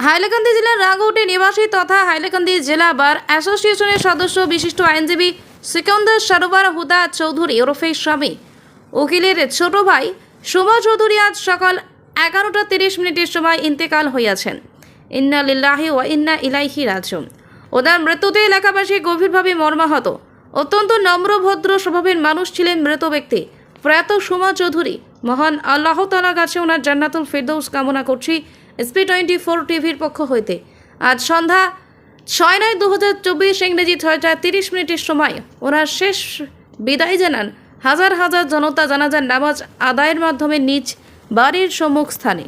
হাইলাকান্দি জেলার রাঘৌটি নিবাসী তথা হাইলাকান্দি জেলা বার অ্যাসোসিয়েশনের সদস্য বিশিষ্ট আইনজীবী সিকান্দার সরোয়ার হুদা চৌধুরী ওরফে স্বামী উকিলের ছোট ভাই সুমা চৌধুরী আজ সকাল 11:30 সময় ইন্তেকাল হইয়াছেন। ইন্না লিল্লাহি ওয়া ইন্না ইলাইহি রাজিউন। ওনার মৃত্যুতে এলাকাবাসী গভীরভাবে মর্মাহত। অত্যন্ত নম্র ভদ্র স্বভাবের মানুষ ছিলেন মৃত ব্যক্তি প্রয়াত সুমা চৌধুরী। মহান আল্লাহ তাআলার কাছে ওনার জান্নাতুল ফিরদৌস কামনা করছি SP24 টিভির পক্ষ হইতে। আজ সন্ধ্যা 6/9/2024 ইংরেজি 6:30 সময় ওনার শেষ বিদায় জানান হাজার হাজার জনতা জানাজার নামাজ আদায়ের মাধ্যমে নিজ বাড়ির সম্মুখ স্থানে।